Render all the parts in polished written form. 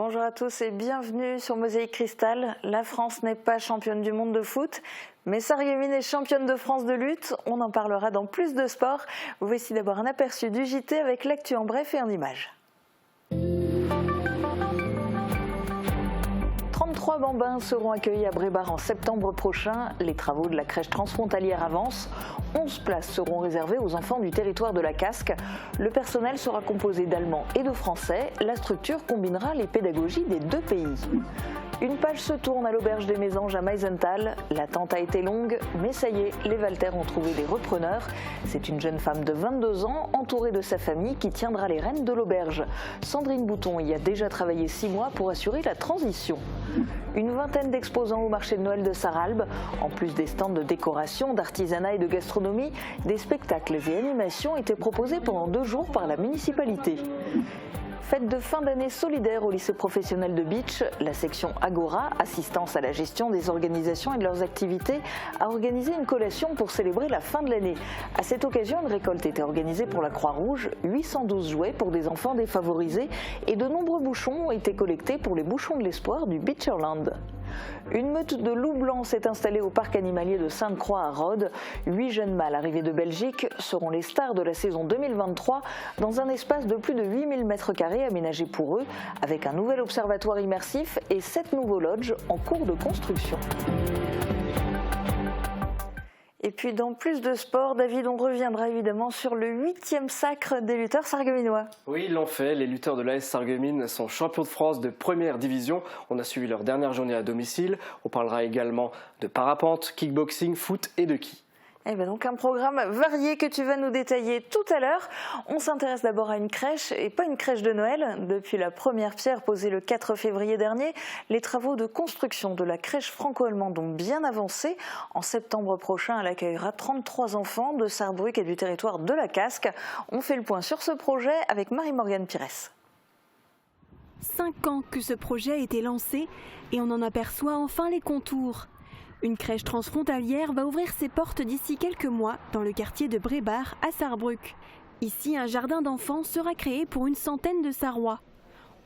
Bonjour à tous et bienvenue sur Mosaïque Cristal. La France n'est pas championne du monde de foot, mais Sarreguemines est championne de France de lutte. On en parlera dans Plus de Sport. Voici d'abord un aperçu du JT avec l'actu en bref et en images. 33 bambins seront accueillis à Brébar en septembre prochain. Les travaux de la crèche transfrontalière avancent. 11 places seront réservées aux enfants du territoire de la Casque. Le personnel sera composé d'Allemands et de Français. La structure combinera les pédagogies des deux pays. Une page se tourne à l'auberge des Mésanges à Meisenthal. L'attente a été longue, mais ça y est, les Walter ont trouvé des repreneurs. C'est une jeune femme de 22 ans, entourée de sa famille, qui tiendra les rênes de l'auberge. Sandrine Bouton y a déjà travaillé 6 mois pour assurer la transition. Une vingtaine d'exposants au marché de Noël de Sarralbe. En plus des stands de décoration, d'artisanat et de gastronomie, des spectacles et animations étaient proposés pendant 2 jours par la municipalité. Fête de fin d'année solidaire au lycée professionnel de Bitche. La section Agora, assistance à la gestion des organisations et de leurs activités, a organisé une collation pour célébrer la fin de l'année. À cette occasion, une récolte était organisée pour la Croix-Rouge, 812 jouets pour des enfants défavorisés et de nombreux bouchons ont été collectés pour les bouchons de l'espoir du Beacherland. Une meute de loups blancs s'est installée au parc animalier de Sainte-Croix à Rhodes. 8 jeunes mâles arrivés de Belgique seront les stars de la saison 2023 dans un espace de plus de 8000 m² aménagé pour eux, avec un nouvel observatoire immersif et 7 nouveaux lodges en cours de construction. Et puis dans Plus de Sport, David, on reviendra évidemment sur le 8e sacre des lutteurs sarregueminois. Oui, ils l'ont fait. Les lutteurs de l'AS Sarreguemines sont champions de France de première division. On a suivi leur dernière journée à domicile. On parlera également de parapente, kickboxing, foot et de ski. Eh bien donc un programme varié que tu vas nous détailler tout à l'heure. On s'intéresse d'abord à une crèche, et pas une crèche de Noël. Depuis la première pierre posée le 4 février dernier, les travaux de construction de la crèche franco-allemande ont bien avancé. En septembre prochain, elle accueillera 33 enfants de Sarrebruck et du territoire de la Casque. On fait le point sur ce projet avec Marie-Morgane Pires. 5 ans que ce projet a été lancé et on en aperçoit enfin les contours. Une crèche transfrontalière va ouvrir ses portes d'ici quelques mois dans le quartier de Brébar à Sarrebruck. Ici, un jardin d'enfants sera créé pour une centaine de Sarrois.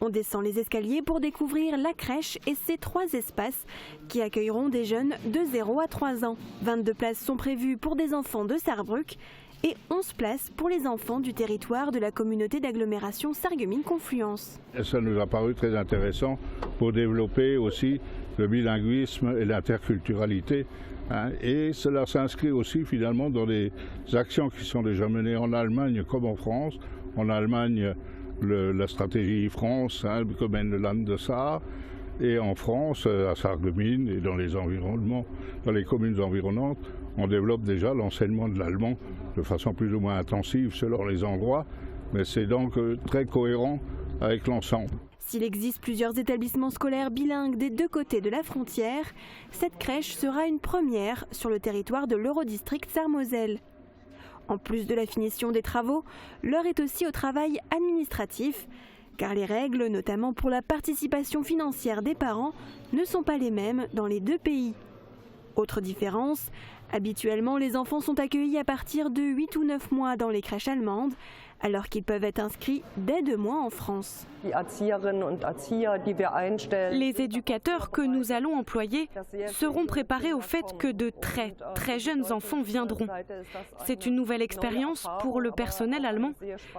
On descend les escaliers pour découvrir la crèche et ses 3 espaces qui accueilleront des jeunes de 0 à 3 ans. 22 places sont prévues pour des enfants de Sarrebruck et 11 places pour les enfants du territoire de la communauté d'agglomération Sarreguemines-Confluence. Ça nous a paru très intéressant pour développer aussi le bilinguisme et l'interculturalité. Et cela s'inscrit aussi finalement dans des actions qui sont déjà menées en Allemagne comme en France. En Allemagne, la stratégie France, comme le Land de Saar, et en France, à Sarreguemines et dans les environnements, dans les communes environnantes, on développe déjà l'enseignement de l'allemand de façon plus ou moins intensive selon les endroits, mais c'est donc très cohérent avec l'ensemble. S'il existe plusieurs établissements scolaires bilingues des 2 côtés de la frontière, cette crèche sera une première sur le territoire de l'Eurodistrict Sarre-Moselle. En plus de la finition des travaux, l'heure est aussi au travail administratif, car les règles, notamment pour la participation financière des parents, ne sont pas les mêmes dans les 2 pays. Autre différence, habituellement les enfants sont accueillis à partir de 8 ou 9 mois dans les crèches allemandes, alors qu'ils peuvent être inscrits dès 2 mois en France. Les éducateurs que nous allons employer seront préparés au fait que de très jeunes enfants viendront. C'est une nouvelle expérience pour le personnel allemand,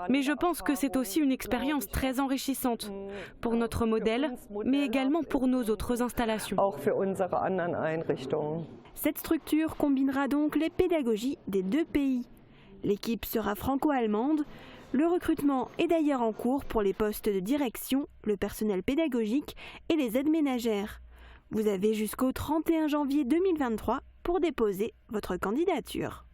mais je pense que c'est aussi une expérience très enrichissante pour notre modèle, mais également pour nos autres installations. Cette structure combinera donc les pédagogies des 2 pays. L'équipe sera franco-allemande. Le recrutement est d'ailleurs en cours pour les postes de direction, le personnel pédagogique et les aides ménagères. Vous avez jusqu'au 31 janvier 2023 pour déposer votre candidature.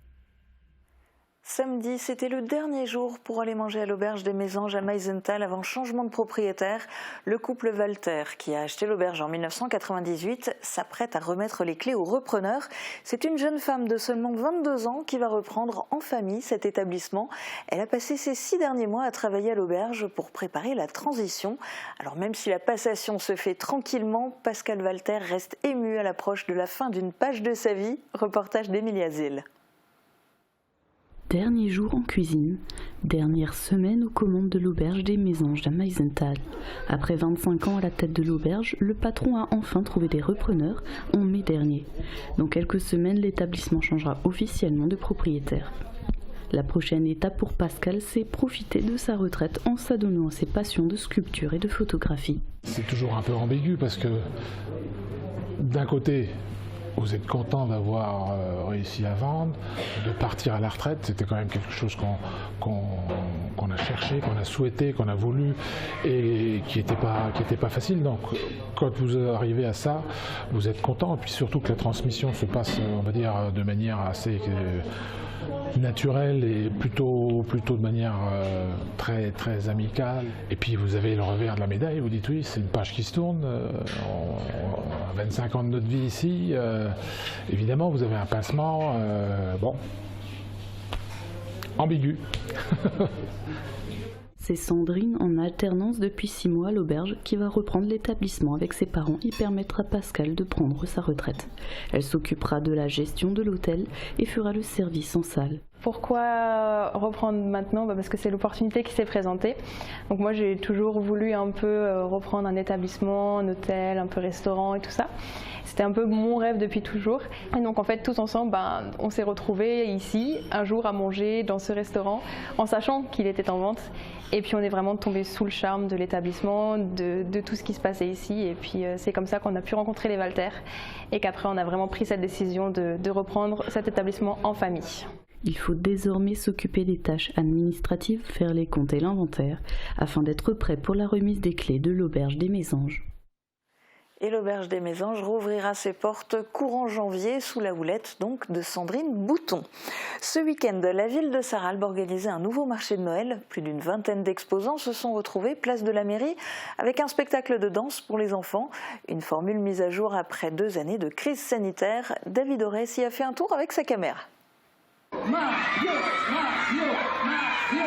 Samedi, c'était le dernier jour pour aller manger à l'auberge des Mésanges à Meisenthal avant changement de propriétaire. Le couple Walter, qui a acheté l'auberge en 1998, s'apprête à remettre les clés au repreneur. C'est une jeune femme de seulement 22 ans qui va reprendre en famille cet établissement. Elle a passé ces 6 derniers mois à travailler à l'auberge pour préparer la transition. Alors même si la passation se fait tranquillement, Pascal Walter reste ému à l'approche de la fin d'une page de sa vie. Reportage d'Emilia Zell. Dernier jour en cuisine, dernière semaine aux commandes de l'auberge des Mésanges à Meisenthal. Après 25 ans à la tête de l'auberge, le patron a enfin trouvé des repreneurs en mai dernier. Dans quelques semaines, l'établissement changera officiellement de propriétaire. La prochaine étape pour Pascal, c'est profiter de sa retraite en s'adonnant à ses passions de sculpture et de photographie. C'est toujours un peu ambigu parce que d'un côté, vous êtes content d'avoir réussi à vendre, de partir à la retraite, c'était quand même quelque chose qu'on a cherché, qu'on a souhaité, qu'on a voulu et qui n'était pas facile. Donc quand vous arrivez à ça, vous êtes content et puis surtout que la transmission se passe, on va dire, de manière assez naturelle et plutôt de manière très, très amicale. Et puis vous avez le revers de la médaille, vous dites oui, c'est une page qui se tourne, on a 25 ans de notre vie ici, évidemment vous avez un pincement, ambigu. C'est Sandrine, en alternance depuis 6 mois à l'auberge, qui va reprendre l'établissement avec ses parents et permettre à Pascal de prendre sa retraite. Elle s'occupera de la gestion de l'hôtel et fera le service en salle. Pourquoi reprendre maintenant ? Parce que c'est l'opportunité qui s'est présentée. Donc moi j'ai toujours voulu un peu reprendre un établissement, un hôtel, un peu restaurant et tout ça. C'était un peu mon rêve depuis toujours. Et donc en fait tous ensemble, on s'est retrouvés ici un jour à manger dans ce restaurant en sachant qu'il était en vente. Et puis on est vraiment tombé sous le charme de l'établissement, de tout ce qui se passait ici. Et puis c'est comme ça qu'on a pu rencontrer les Walter et qu'après on a vraiment pris cette décision de reprendre cet établissement en famille. Il faut désormais s'occuper des tâches administratives, faire les comptes et l'inventaire, afin d'être prêt pour la remise des clés de l'auberge des Mésanges. Et l'auberge des Mésanges rouvrira ses portes courant janvier sous la houlette donc de Sandrine Bouton. Ce week-end, la ville de Sarralbe organisait un nouveau marché de Noël. Plus d'une vingtaine d'exposants se sont retrouvés place de la mairie avec un spectacle de danse pour les enfants. Une formule mise à jour après 2 années de crise sanitaire. David Orès y a fait un tour avec sa caméra. Mario, Mario, Mario.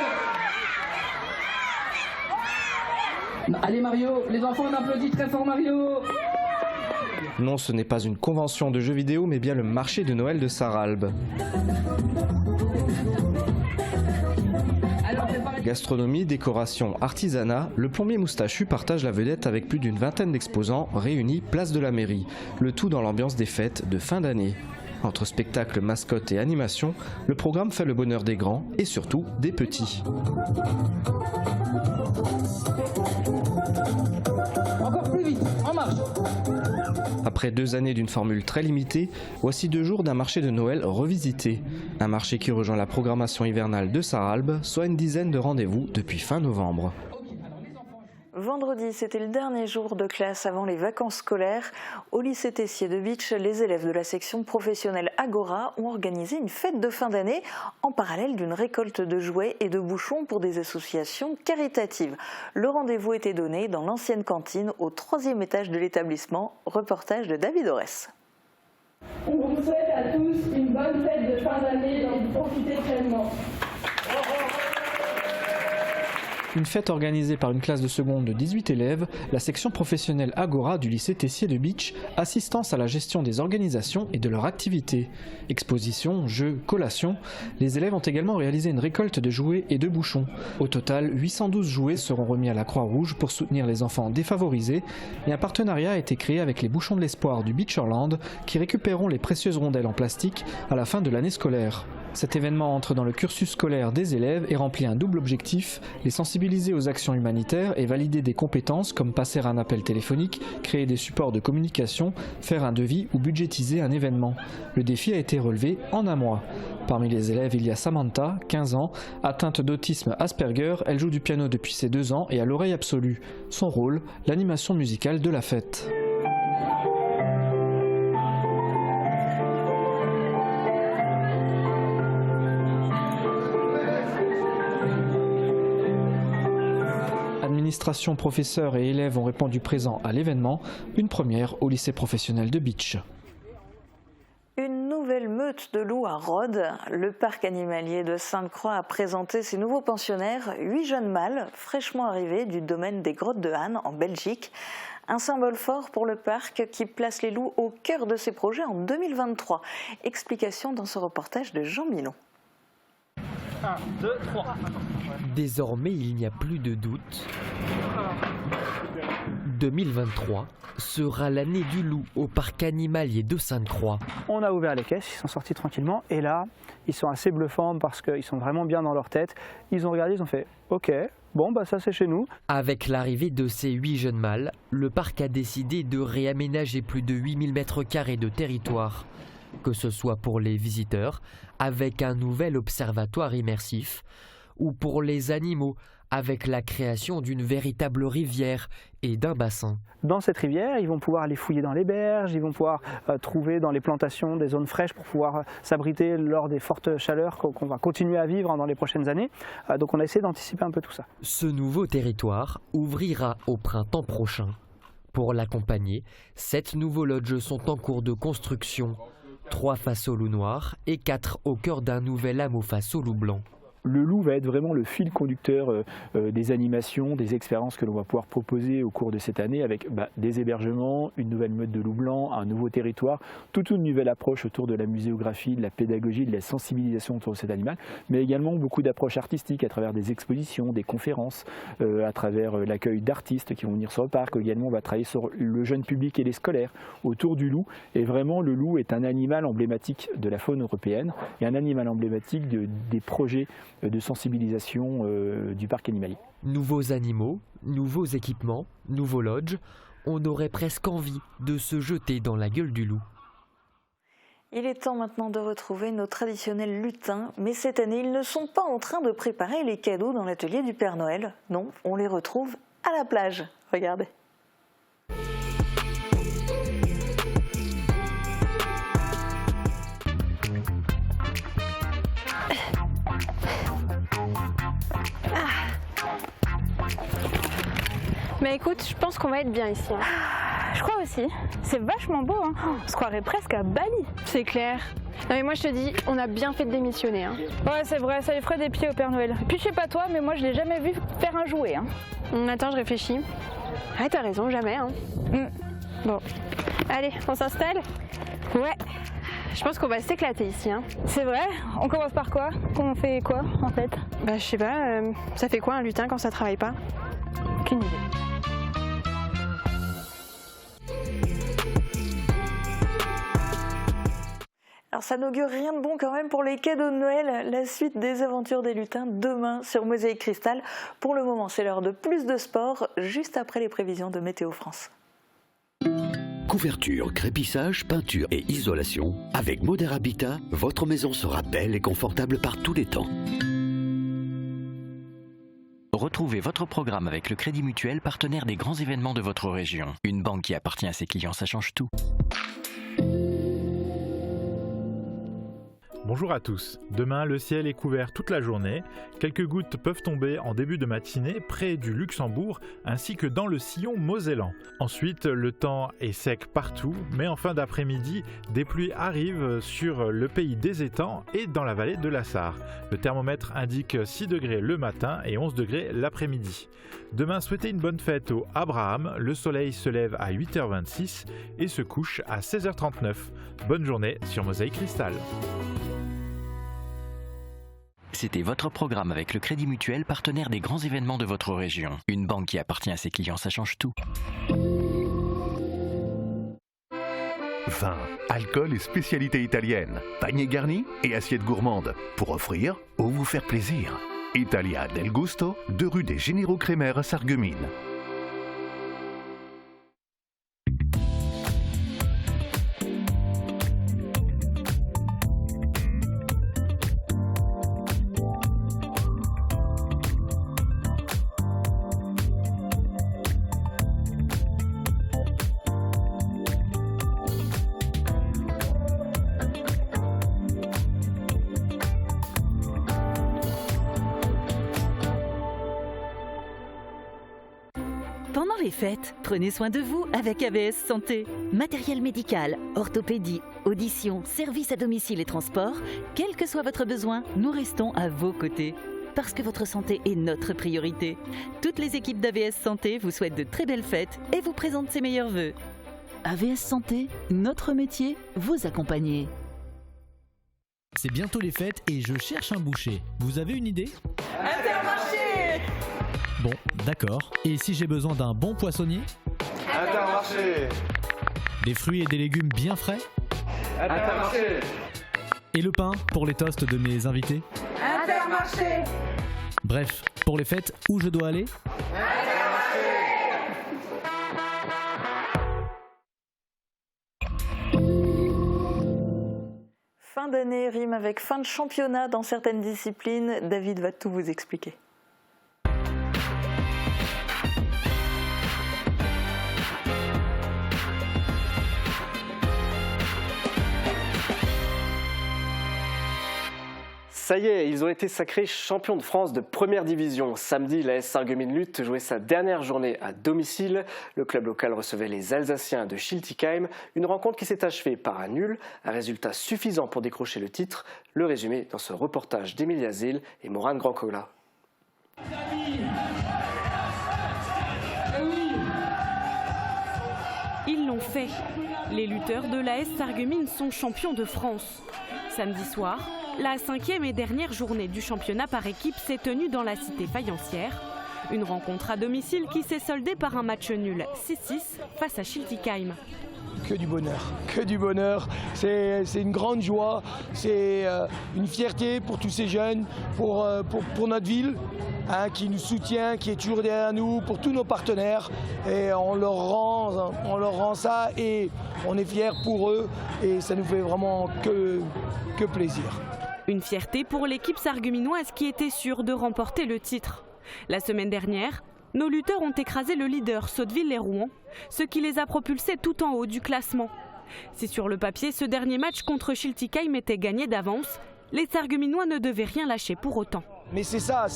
Allez Mario, les enfants on applaudit très fort Mario. Non, ce n'est pas une convention de jeux vidéo, mais bien le marché de Noël de Sarralbe. Gastronomie, décoration, artisanat, le plombier moustachu partage la vedette avec plus d'une vingtaine d'exposants réunis place de la mairie. Le tout dans l'ambiance des fêtes de fin d'année. Entre spectacles, mascottes et animations, le programme fait le bonheur des grands et surtout des petits. Encore plus vite, en marche. Après 2 années d'une formule très limitée, voici 2 jours d'un marché de Noël revisité. Un marché qui rejoint la programmation hivernale de Sarralbe, soit une dizaine de rendez-vous depuis fin novembre. Vendredi, c'était le dernier jour de classe avant les vacances scolaires. Au lycée Tessier de Bitche, les élèves de la section professionnelle Agora ont organisé une fête de fin d'année en parallèle d'une récolte de jouets et de bouchons pour des associations caritatives. Le rendez-vous était donné dans l'ancienne cantine au 3e étage de l'établissement. Reportage de David Orès. On vous souhaite à tous une bonne fête de fin d'année dont vous profitez pleinement. Une fête organisée par une classe de seconde de 18 élèves, la section professionnelle Agora du lycée Tessier de Bitche, assistance à la gestion des organisations et de leurs activités. Expositions, jeux, collations, les élèves ont également réalisé une récolte de jouets et de bouchons. Au total, 812 jouets seront remis à la Croix-Rouge pour soutenir les enfants défavorisés et un partenariat a été créé avec les bouchons de l'espoir du Beacherland qui récupéreront les précieuses rondelles en plastique à la fin de l'année scolaire. Cet événement entre dans le cursus scolaire des élèves et remplit un double objectif, les sensibiliser aux actions humanitaires et valider des compétences comme passer un appel téléphonique, créer des supports de communication, faire un devis ou budgétiser un événement. Le défi a été relevé en un mois. Parmi les élèves, il y a Samantha, 15 ans, atteinte d'autisme Asperger, elle joue du piano depuis ses 2 ans et a l'oreille absolue. Son rôle, l'animation musicale de la fête. Administration, professeurs et élèves ont répondu présents à l'événement, une première au lycée professionnel de Bitche. Une nouvelle meute de loups à Rhodes. Le parc animalier de Sainte-Croix a présenté ses nouveaux pensionnaires, 8 jeunes mâles fraîchement arrivés du domaine des Grottes de Han en Belgique. Un symbole fort pour le parc qui place les loups au cœur de ses projets en 2023. Explication dans ce reportage de Jean Milon. 1, 2, 3. Désormais, il n'y a plus de doute. 2023 sera l'année du loup au parc animalier de Sainte-Croix. On a ouvert les caisses, ils sont sortis tranquillement et là, ils sont assez bluffants parce qu'ils sont vraiment bien dans leur tête. Ils ont regardé, ils ont fait « Ok, bon bah ça c'est chez nous ». Avec l'arrivée de ces 8 jeunes mâles, le parc a décidé de réaménager plus de 8000 m² de territoire. Que ce soit pour les visiteurs, avec un nouvel observatoire immersif, ou pour les animaux, avec la création d'une véritable rivière et d'un bassin. Dans cette rivière, ils vont pouvoir aller fouiller dans les berges, ils vont pouvoir trouver dans les plantations des zones fraîches pour pouvoir s'abriter lors des fortes chaleurs qu'on va continuer à vivre dans les prochaines années. Donc on a essayé d'anticiper un peu tout ça. Ce nouveau territoire ouvrira au printemps prochain. Pour l'accompagner, 7 nouveaux lodges sont en cours de construction. 3 face au loup noir et 4 au cœur d'un nouvel hameau face au loup blanc. Le loup va être vraiment le fil conducteur des animations, des expériences que l'on va pouvoir proposer au cours de cette année avec des hébergements, une nouvelle meute de loup blanc, un nouveau territoire, toute une nouvelle approche autour de la muséographie, de la pédagogie, de la sensibilisation autour de cet animal, mais également beaucoup d'approches artistiques à travers des expositions, des conférences, à travers l'accueil d'artistes qui vont venir sur le parc. Également, on va travailler sur le jeune public et les scolaires autour du loup. Et vraiment, le loup est un animal emblématique de la faune européenne et un animal emblématique des projets de sensibilisation du parc animalier. Nouveaux animaux, nouveaux équipements, nouveaux lodges, on aurait presque envie de se jeter dans la gueule du loup. Il est temps maintenant de retrouver nos traditionnels lutins, mais cette année, ils ne sont pas en train de préparer les cadeaux dans l'atelier du Père Noël. Non, on les retrouve à la plage. Regardez. Mais écoute, je pense qu'on va être bien ici. Je crois aussi. C'est vachement beau. Hein. On se croirait presque à Bali. C'est clair. Non mais moi je te dis, on a bien fait de démissionner. Hein. Ouais, c'est vrai, ça lui ferait des pieds au Père Noël. Puis je sais pas toi, mais moi je l'ai jamais vu faire un jouet. Hein. Attends, je réfléchis. Ah, t'as raison, jamais. Hein. Bon, allez, on s'installe? Ouais. Je pense qu'on va s'éclater ici. Hein. C'est vrai? On commence par quoi? On fait quoi en fait? Bah je sais pas, ça fait quoi un lutin quand ça travaille pas? Aucune idée. Alors ça n'augure rien de bon quand même pour les cadeaux de Noël. La suite des aventures des lutins demain sur Mosaïque Cristal. Pour le moment, c'est l'heure de plus de sport, juste après les prévisions de Météo France. Couverture, crépissage, peinture et isolation. Avec Moder Habitat, votre maison sera belle et confortable par tous les temps. Retrouvez votre programme avec le Crédit Mutuel, partenaire des grands événements de votre région. Une banque qui appartient à ses clients, ça change tout. Bonjour à tous. Demain, le ciel est couvert toute la journée. Quelques gouttes peuvent tomber en début de matinée près du Luxembourg ainsi que dans le sillon mosellan. Ensuite, le temps est sec partout, mais en fin d'après-midi, des pluies arrivent sur le pays des étangs et dans la vallée de la Sarre. Le thermomètre indique 6 degrés le matin et 11 degrés l'après-midi. Demain, souhaitez une bonne fête au Abraham. Le soleil se lève à 8h26 et se couche à 16h39. Bonne journée sur Mosaïque Cristal. C'était votre programme avec le Crédit Mutuel, partenaire des grands événements de votre région. Une banque qui appartient à ses clients, ça change tout. Vin, alcool et spécialités italiennes, panier garni et assiettes gourmandes, pour offrir ou vous faire plaisir. Italia del Gusto, 2 rue des Généraux Crémer à Sarreguemines. Pendant les fêtes, prenez soin de vous avec AVS Santé. Matériel médical, orthopédie, audition, service à domicile et transport, quel que soit votre besoin, nous restons à vos côtés. Parce que votre santé est notre priorité. Toutes les équipes d'AVS Santé vous souhaitent de très belles fêtes et vous présentent ses meilleurs vœux. AVS Santé, notre métier, vous accompagner. C'est bientôt les fêtes et je cherche un boucher. Vous avez une idée? Intermarché! Bon, d'accord. Et si j'ai besoin d'un bon poissonnier? Intermarché! Des fruits et des légumes bien frais? Intermarché! Et le pain pour les toasts de mes invités? Intermarché! Bref, pour les fêtes, où je dois aller? Fin d'année rime avec fin de championnat dans certaines disciplines. David va tout vous expliquer. Ça y est, ils ont été sacrés champions de France de première division. Samedi, l'AS Sarreguemines Luth jouait sa dernière journée à domicile. Le club local recevait les Alsaciens de Schiltigheim. Une rencontre qui s'est achevée par un nul, un résultat suffisant pour décrocher le titre. Le résumé dans ce reportage d'Emilia Zil et Morane Grandcola. Ils l'ont fait. Les lutteurs de l'AS Sarreguemines sont champions de France. Samedi soir, la 5e et dernière journée du championnat par équipe s'est tenue dans la cité faïencière. Une rencontre à domicile qui s'est soldée par un match nul 6-6 face à Schiltigheim. Que du bonheur. C'est une grande joie, c'est une fierté pour tous ces jeunes, pour notre ville, hein, qui nous soutient, qui est toujours derrière nous, pour tous nos partenaires. Et on leur rend ça et on est fiers pour eux et ça nous fait vraiment que plaisir. Une fierté pour l'équipe sarregueminoise qui était sûre de remporter le titre. La semaine dernière, nos lutteurs ont écrasé le leader Sotteville-les-Rouen, ce qui les a propulsés tout en haut du classement. Si sur le papier ce dernier match contre Schiltigheim était gagné d'avance, les Sarregueminois ne devaient rien lâcher pour autant. Mais c'est ça.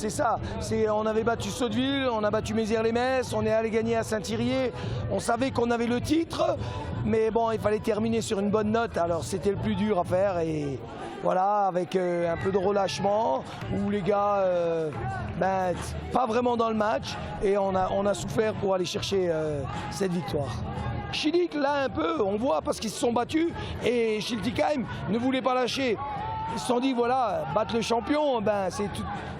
On avait battu Sotteville, on a battu Mézières-les-Messes, on est allé gagner à Saint-Thirier. On savait qu'on avait le titre, mais bon, il fallait terminer sur une bonne note. Alors c'était le plus dur à faire et voilà, avec un peu de relâchement, où les gars, pas vraiment dans le match, et on a souffert pour aller chercher cette victoire. Schillig, là un peu, on voit parce qu'ils se sont battus et Schiltigheim ne voulait pas lâcher. Ils se sont dit, voilà, battre le champion, c'est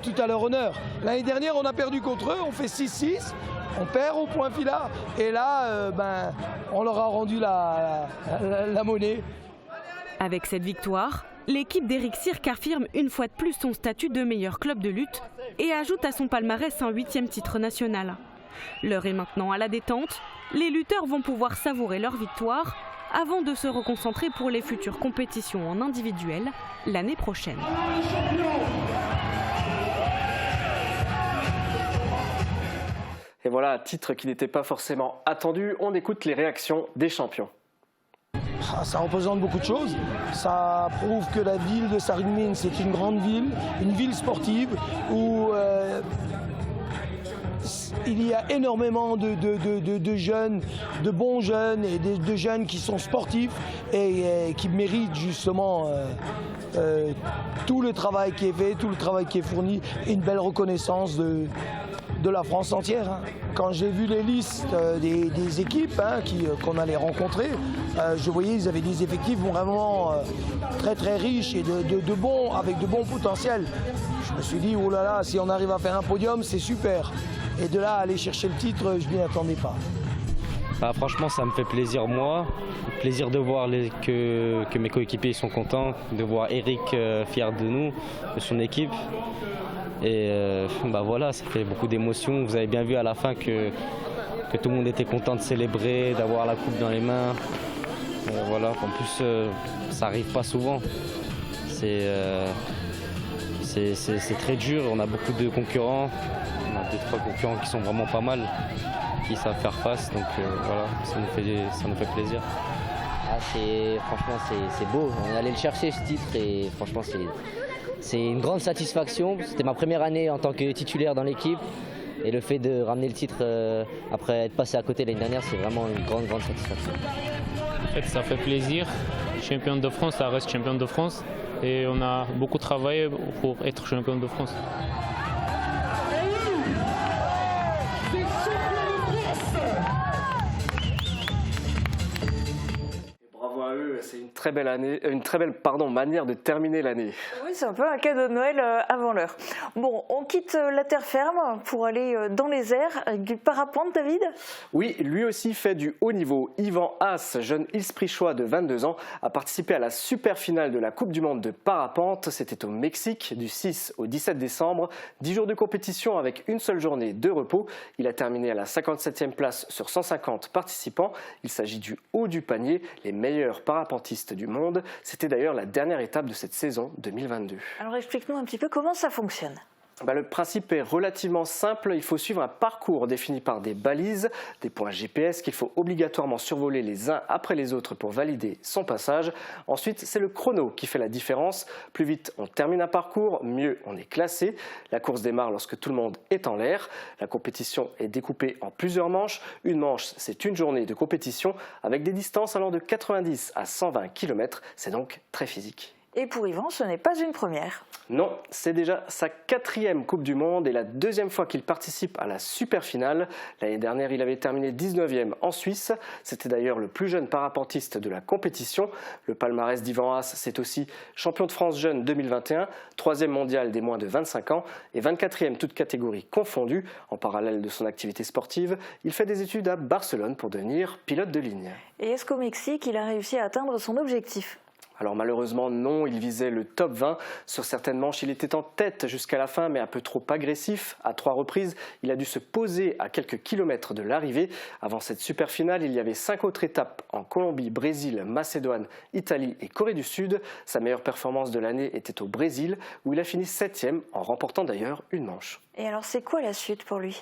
tout à leur honneur. L'année dernière, on a perdu contre eux, on fait 6-6, on perd au point fila. Et là, on leur a rendu la monnaie. Avec cette victoire, l'équipe d'Éric Cirque affirme une fois de plus son statut de meilleur club de lutte et ajoute à son palmarès un 8e titre national. L'heure est maintenant à la détente. Les lutteurs vont pouvoir savourer leur victoire avant de se reconcentrer pour les futures compétitions en individuel l'année prochaine. Et voilà un titre qui n'était pas forcément attendu. On écoute les réactions des champions. Ça représente beaucoup de choses. Ça prouve que la ville de Sarreguemines, c'est une grande ville, une ville sportive où il y a énormément de jeunes, de bons jeunes et de jeunes qui sont sportifs et qui méritent justement tout le travail qui est fait, tout le travail qui est fourni et une belle reconnaissance de la France entière. Quand j'ai vu les listes des équipes qu'on allait rencontrer, je voyais qu'ils avaient des effectifs vraiment très riches et avec de bons potentiels. Je me suis dit, oh là là, si on arrive à faire un podium, c'est super. Et de là, aller chercher le titre, je ne m'y attendais pas. Franchement, ça me fait plaisir, moi. Plaisir de voir que mes coéquipiers sont contents, de voir Eric fier de nous, de son équipe. Et voilà, ça fait beaucoup d'émotions. Vous avez bien vu à la fin que tout le monde était content de célébrer, d'avoir la coupe dans les mains. Voilà, en plus, ça n'arrive pas souvent. C'est très dur, on a beaucoup de concurrents. On a 2-3 concurrents qui sont vraiment pas mal, qui savent faire face, donc voilà, ça nous fait plaisir. Franchement, c'est beau, on est allé le chercher ce titre et franchement c'est une grande satisfaction. C'était ma première année en tant que titulaire dans l'équipe et le fait de ramener le titre après être passé à côté l'année dernière, c'est vraiment une grande satisfaction. En fait, ça fait plaisir. Champion de France, ça reste champion de France et on a beaucoup travaillé pour être champion de France. Bravo à eux, c'est une très belle manière de terminer l'année. Oui, c'est un peu un cadeau de Noël avant l'heure. Bon, on quitte la terre ferme pour aller dans les airs avec du parapente, David ? Oui, lui aussi fait du haut niveau. Yvan Haas, jeune Ilsprichois de 22 ans, a participé à la super finale de la Coupe du Monde de parapente. C'était au Mexique du 6 au 17 décembre. 10 jours de compétition avec une seule journée de repos. Il a terminé à la 57e place sur 150 participants. Il s'agit du haut du panier, les meilleurs parapentistes du monde. C'était d'ailleurs la dernière étape de cette saison 2022. Alors explique-nous un petit peu comment ça fonctionne. Le principe est relativement simple. Il faut suivre un parcours défini par des balises, des points GPS qu'il faut obligatoirement survoler les uns après les autres pour valider son passage. Ensuite, c'est le chrono qui fait la différence. Plus vite on termine un parcours, mieux on est classé. La course démarre lorsque tout le monde est en l'air. La compétition est découpée en plusieurs manches. Une manche, c'est une journée de compétition avec des distances allant de 90 à 120 km. C'est donc très physique. Et pour Yvan, ce n'est pas une première. Non, c'est déjà sa 4e Coupe du Monde et la 2e fois qu'il participe à la super finale. L'année dernière, il avait terminé 19e en Suisse. C'était d'ailleurs le plus jeune parapentiste de la compétition. Le palmarès d'Yvan Haas, c'est aussi champion de France jeune 2021, 3e mondial des moins de 25 ans et 24e toutes catégories confondues. En parallèle de son activité sportive, il fait des études à Barcelone pour devenir pilote de ligne. Et est-ce qu'au Mexique, il a réussi à atteindre son objectif ? Alors malheureusement non, il visait le top 20. Sur certaines manches, il était en tête jusqu'à la fin, mais un peu trop agressif. À 3 reprises, il a dû se poser à quelques kilomètres de l'arrivée. Avant cette super finale, il y avait 5 autres étapes en Colombie, Brésil, Macédoine, Italie et Corée du Sud. Sa meilleure performance de l'année était au Brésil, où il a fini 7e, en remportant d'ailleurs une manche. Et alors c'est quoi la suite pour lui ?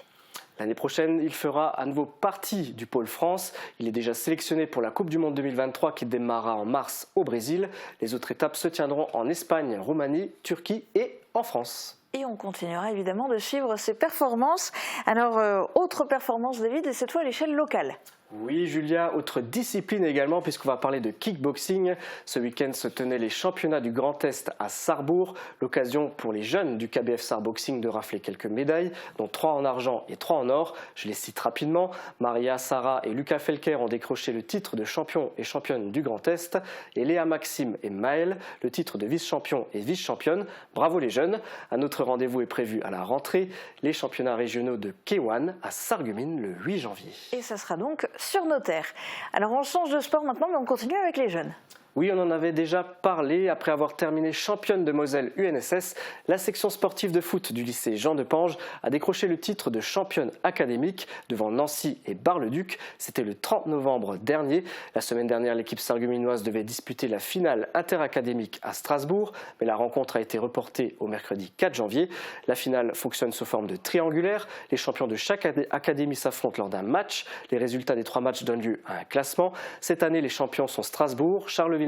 L'année prochaine, il fera à nouveau partie du pôle France. Il est déjà sélectionné pour la Coupe du Monde 2023 qui démarrera en mars au Brésil. Les autres étapes se tiendront en Espagne, Roumanie, Turquie et en France. Et on continuera évidemment de suivre ses performances. Alors, autre performance, David, et cette fois à l'échelle locale. Oui, Julia, autre discipline également, puisqu'on va parler de kickboxing. Ce week-end se tenaient les championnats du Grand Est à Sarrebourg. L'occasion pour les jeunes du KBF Sarreboxing de rafler quelques médailles, dont 3 en argent et 3 en or. Je les cite rapidement. Maria, Sarah et Lucas Felker ont décroché le titre de champion et championne du Grand Est. Et Léa, Maxime et Maëlle, le titre de vice-champion et vice-championne. Bravo les jeunes. Un autre rendez-vous est prévu à la rentrée. Les championnats régionaux de K1 à Sarreguemines le 8 janvier. Et ça sera donc sur nos terres. Alors on change de sport maintenant, mais on continue avec les jeunes. Oui, on en avait déjà parlé. Après avoir terminé championne de Moselle UNSS, la section sportive de foot du lycée Jean de Pange a décroché le titre de championne académique devant Nancy et Bar-le-Duc. C'était le 30 novembre dernier. La semaine dernière, l'équipe sarregueminoise devait disputer la finale interacadémique à Strasbourg, mais la rencontre a été reportée au mercredi 4 janvier. La finale fonctionne sous forme de triangulaire. Les champions de chaque académie s'affrontent lors d'un match. Les résultats des 3 matchs donnent lieu à un classement. Cette année, les champions sont Strasbourg, Charleville-Mézières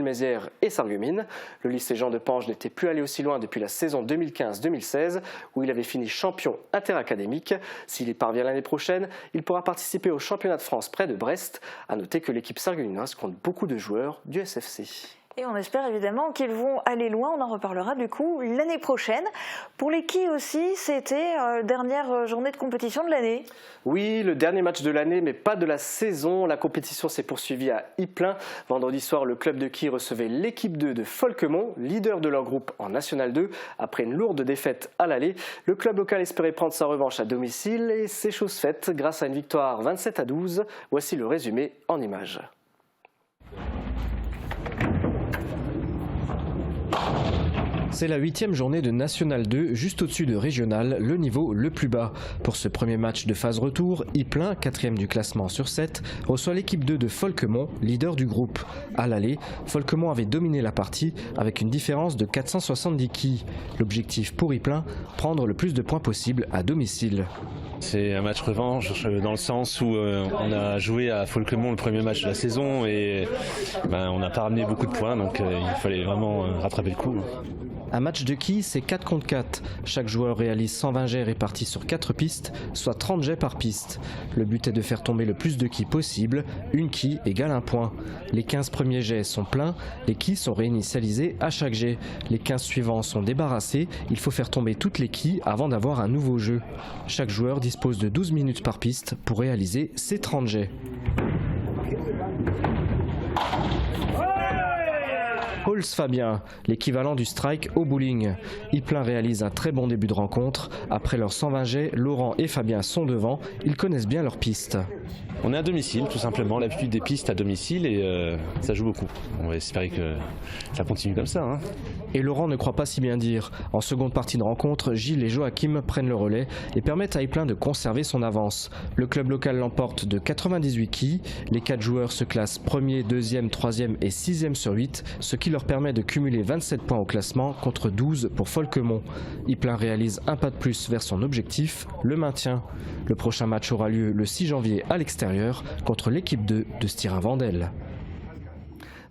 et Sarreguemines. Le lycée Jean de Pange n'était plus allé aussi loin depuis la saison 2015-2016 où il avait fini champion interacadémique. S'il y parvient l'année prochaine, il pourra participer au championnat de France près de Brest. À noter que l'équipe sarregueminoise compte beaucoup de joueurs du SFC. Et on espère évidemment qu'ils vont aller loin, on en reparlera du coup l'année prochaine. Pour les quilles aussi, c'était dernière journée de compétition de l'année. Oui, le dernier match de l'année, mais pas de la saison. La compétition s'est poursuivie à Ypelin. Vendredi soir, le club de quilles recevait l'équipe 2 de Folkemont, leader de leur groupe en National 2. Après une lourde défaite à l'aller, le club local espérait prendre sa revanche à domicile et c'est chose faite grâce à une victoire 27-12. Voici le résumé en images. C'est la 8e journée de National 2, juste au-dessus de Régional, le niveau le plus bas. Pour ce premier match de phase retour, Ypelin, 4e du classement sur 7, reçoit l'équipe 2 de Folkemont, leader du groupe. À l'aller, Folkemont avait dominé la partie avec une différence de 470 quilles. L'objectif pour Ypelin, prendre le plus de points possible à domicile. C'est un match revanche dans le sens où on a joué à Folkemont le premier match de la saison et on n'a pas ramené beaucoup de points, donc il fallait vraiment rattraper le coup. Un match de quilles, c'est 4 contre 4. Chaque joueur réalise 120 jets répartis sur 4 pistes, soit 30 jets par piste. Le but est de faire tomber le plus de quilles possible. Une quille égale un point. Les 15 premiers jets sont pleins. Les quilles sont réinitialisées à chaque jet. Les 15 suivants sont débarrassés. Il faut faire tomber toutes les quilles avant d'avoir un nouveau jeu. Chaque joueur dispose de 12 minutes par piste pour réaliser ses 30 jets. Holz Fabien, l'équivalent du strike au bowling. Ypelin réalise un très bon début de rencontre. Après leurs 120 jets, Laurent et Fabien sont devant. Ils connaissent bien leur piste. On est à domicile, tout simplement, l'habitude des pistes à domicile et ça joue beaucoup. On va espérer que ça continue comme ça. Hein. Et Laurent ne croit pas si bien dire. En seconde partie de rencontre, Gilles et Joachim prennent le relais et permettent à Ypelin de conserver son avance. Le club local l'emporte de 98 quilles. Les 4 joueurs se classent 1er, 2e, 3e et 6e sur 8, ce qui leur permet de cumuler 27 points au classement contre 12 pour Folkemont. Ypelin réalise un pas de plus vers son objectif, le maintien. Le prochain match aura lieu le 6 janvier à l'extérieur contre l'équipe 2 de Styrin-Wendel.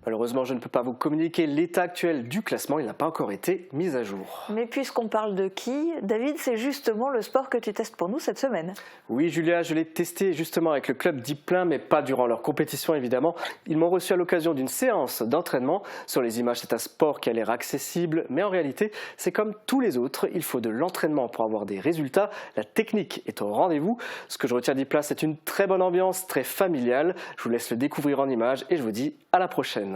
Malheureusement, je ne peux pas vous communiquer l'état actuel du classement, il n'a pas encore été mis à jour. Mais puisqu'on parle de quilles, David, c'est justement le sport que tu testes pour nous cette semaine. Oui Julia, je l'ai testé justement avec le club d'Ypelin, mais pas durant leur compétition évidemment. Ils m'ont reçu à l'occasion d'une séance d'entraînement. Sur les images, c'est un sport qui a l'air accessible, mais en réalité, c'est comme tous les autres. Il faut de l'entraînement pour avoir des résultats. La technique est au rendez-vous. Ce que je retiens d'Ypelin, c'est une très bonne ambiance, très familiale. Je vous laisse le découvrir en images et je vous dis à la prochaine.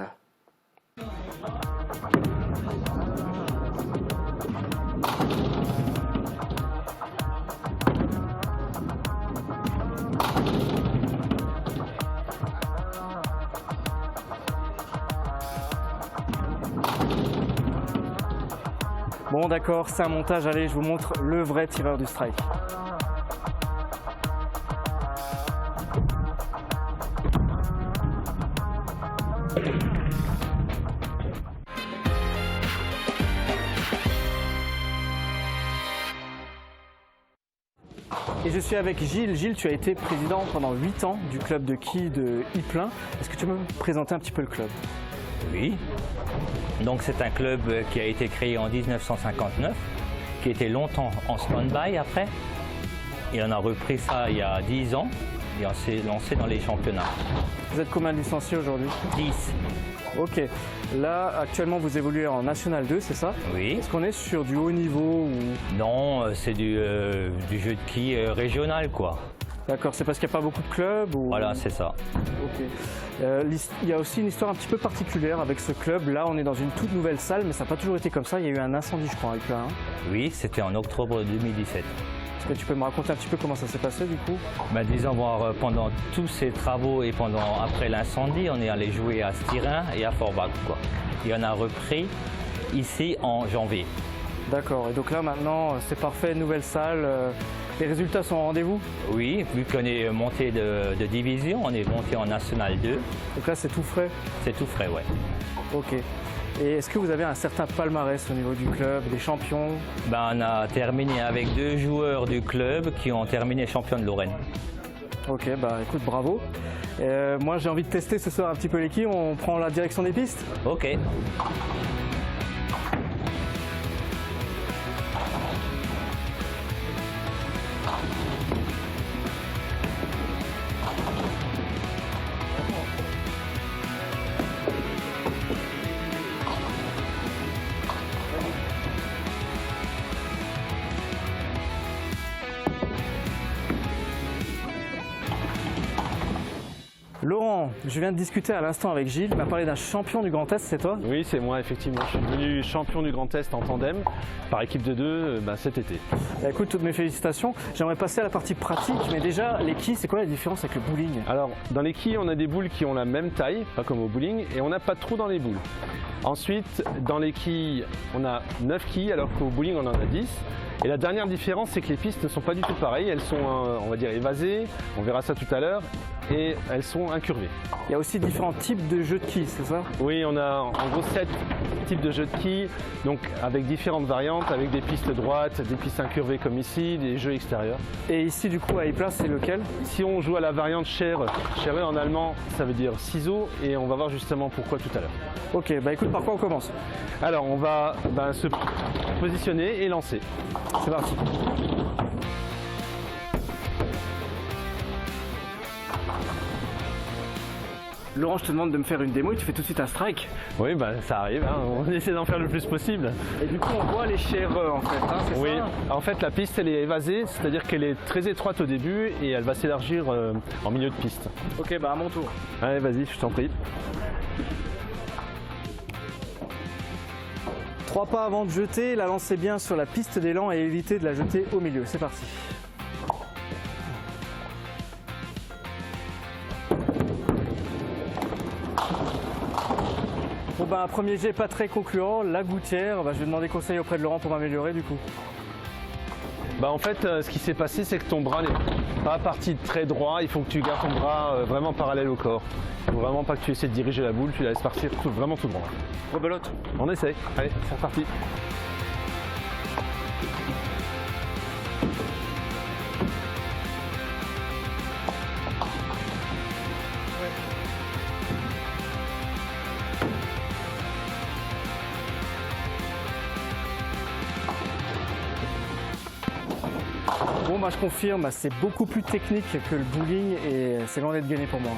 Bon d'accord, c'est un montage, allez je vous montre le vrai tireur du strike. Et je suis avec Gilles. Gilles, tu as été président pendant 8 ans du club de quilles de Ypelin. Est-ce que tu peux me présenter un petit peu le club? Oui. Donc c'est un club qui a été créé en 1959, qui était longtemps en stand-by après. Et on a repris ça il y a 10 ans et on s'est lancé dans les championnats. Vous êtes combien de licenciés aujourd'hui? 10. Ok. Là, actuellement, vous évoluez en National 2, c'est ça? Oui. Est-ce qu'on est sur du haut niveau ou... Non, c'est du jeu de quilles régional, quoi. D'accord, c'est parce qu'il n'y a pas beaucoup de clubs ou... Voilà, c'est ça. Ok. Il y a aussi une histoire un petit peu particulière avec ce club. Là, on est dans une toute nouvelle salle, mais ça n'a pas toujours été comme ça. Il y a eu un incendie, je crois, avec là. Oui, c'était en octobre 2017. Est-ce que tu peux me raconter un petit peu comment ça s'est passé, du coup? Disons, pendant tous ces travaux et après l'incendie, on est allé jouer à Styrin et à Forbach, quoi. Et on a repris ici en janvier. D'accord, et donc là, maintenant, c'est parfait, nouvelle salle. Les résultats sont au rendez-vous? Oui, vu qu'on est monté de division, on est monté en National 2. Donc là, c'est tout frais? C'est tout frais, ouais. Ok. Et est-ce que vous avez un certain palmarès au niveau du club, des champions? On a terminé avec 2 joueurs du club qui ont terminé champion de Lorraine. Ok, écoute, bravo. Moi, j'ai envie de tester ce soir un petit peu les quilles. On prend la direction des pistes? Ok. Laurent, je viens de discuter à l'instant avec Gilles, il m'a parlé d'un champion du Grand Est, c'est toi? Oui, c'est moi, effectivement. Je suis devenu champion du Grand Est en tandem, par équipe de 2, cet été. Écoute, toutes mes félicitations. J'aimerais passer à la partie pratique, mais déjà, les quilles, c'est quoi la différence avec le bowling? Alors, dans les quilles, on a des boules qui ont la même taille, pas comme au bowling, et on n'a pas de trou dans les boules. Ensuite, dans les quilles, on a 9 quilles, alors qu'au bowling, on en a 10. Et la dernière différence, c'est que les pistes ne sont pas du tout pareilles. Elles sont, on va dire, évasées, on verra ça tout à l'heure, et elles sont incurvées. Il y a aussi différents types de jeux de quilles, c'est ça? Oui, on a en gros 7 types de jeux de quilles, donc avec différentes variantes, avec des pistes droites, des pistes incurvées comme ici, des jeux extérieurs. Et ici, du coup, à Ypelin, c'est lequel? Si on joue à la variante Schere en allemand, ça veut dire ciseaux, et on va voir justement pourquoi tout à l'heure. Ok, écoute, par quoi on commence? Alors, on va se positionner et lancer. C'est parti. Laurent, je te demande de me faire une démo et tu fais tout de suite un strike. Oui, ça arrive, hein. On essaie d'en faire le plus possible. Et du coup, on voit les schereurs en fait, hein, c'est oui. Ça? En fait, la piste, elle est évasée, c'est-à-dire qu'elle est très étroite au début et elle va s'élargir en milieu de piste. Ok, à mon tour. Allez, vas-y, je t'en prie. 3 pas avant de jeter, la lancez bien sur la piste d'élan et évitez de la jeter au milieu. C'est parti. Bon ben, un premier jet pas très concluant, la gouttière. Je vais demander conseil auprès de Laurent pour m'améliorer du coup. Bah en fait, ce qui s'est passé, c'est que ton bras n'est pas parti très droit. Il faut que tu gardes ton bras vraiment parallèle au corps. Il faut vraiment pas que tu essaies de diriger la boule, tu la laisses partir vraiment tout droit. Rebelote. On essaye. Allez, c'est reparti. Bon, je confirme, c'est beaucoup plus technique que le bowling et c'est loin d'être gagné pour moi.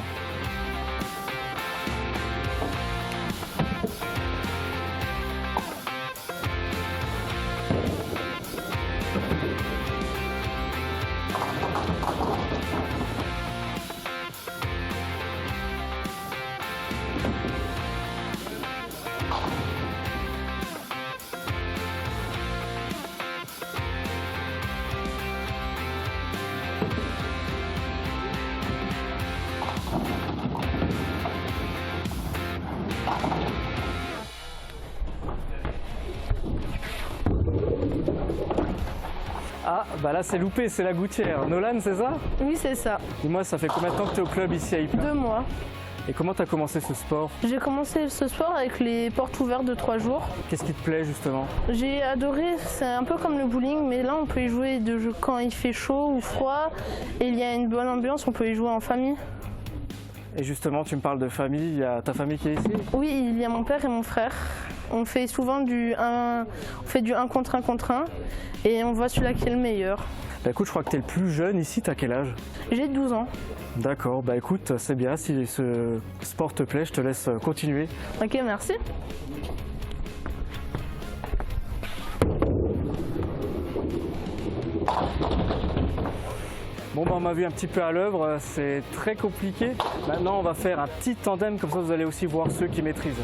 Ah, bah là c'est loupé, c'est la gouttière. Nolan, c'est ça? Oui, c'est ça. Dis-moi, ça fait combien de temps que tu es au club ici à Ypres? 2 mois. Et comment tu as commencé ce sport? J'ai commencé ce sport avec les portes ouvertes de 3 jours. Qu'est-ce qui te plaît justement? J'ai adoré, c'est un peu comme le bowling, mais là on peut y jouer quand il fait chaud ou froid. Et il y a une bonne ambiance, on peut y jouer en famille. Et justement, tu me parles de famille, il y a ta famille qui est ici? Oui, il y a mon père et mon frère. On fait souvent du 1 contre 1 contre 1 et on voit celui-là qui est le meilleur. Bah écoute, je crois que tu es le plus jeune ici, t'as quel âge? J'ai 12 ans. D'accord, bah écoute, c'est bien, si ce sport te plaît, je te laisse continuer. Ok, merci. Bon, on m'a vu un petit peu à l'œuvre, c'est très compliqué. Maintenant, on va faire un petit tandem, comme ça vous allez aussi voir ceux qui maîtrisent.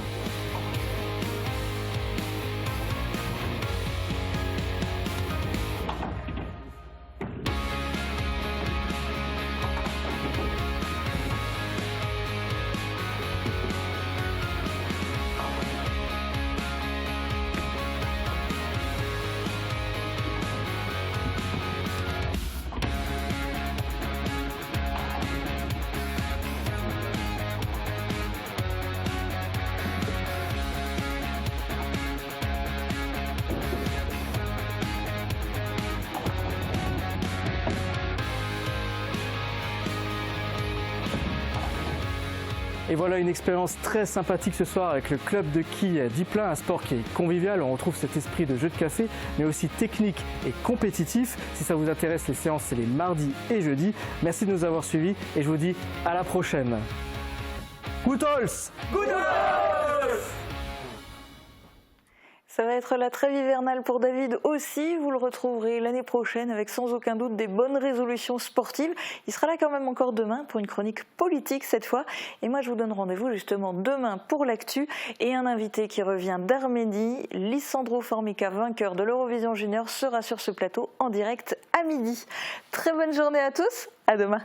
Et voilà une expérience très sympathique ce soir avec le club de quilles d'Ypres, un sport qui est convivial, on retrouve cet esprit de jeu de café, mais aussi technique et compétitif. Si ça vous intéresse, les séances c'est les mardis et jeudis. Merci de nous avoir suivis et je vous dis à la prochaine. Gut Holz! Gut Holz! Ça va être la trêve hivernale pour David aussi. Vous le retrouverez l'année prochaine avec sans aucun doute des bonnes résolutions sportives. Il sera là quand même encore demain pour une chronique politique cette fois. Et moi je vous donne rendez-vous justement demain pour l'actu et un invité qui revient d'Arménie. Lissandro Formica, vainqueur de l'Eurovision Junior, sera sur ce plateau en direct à midi. Très bonne journée à tous, à demain.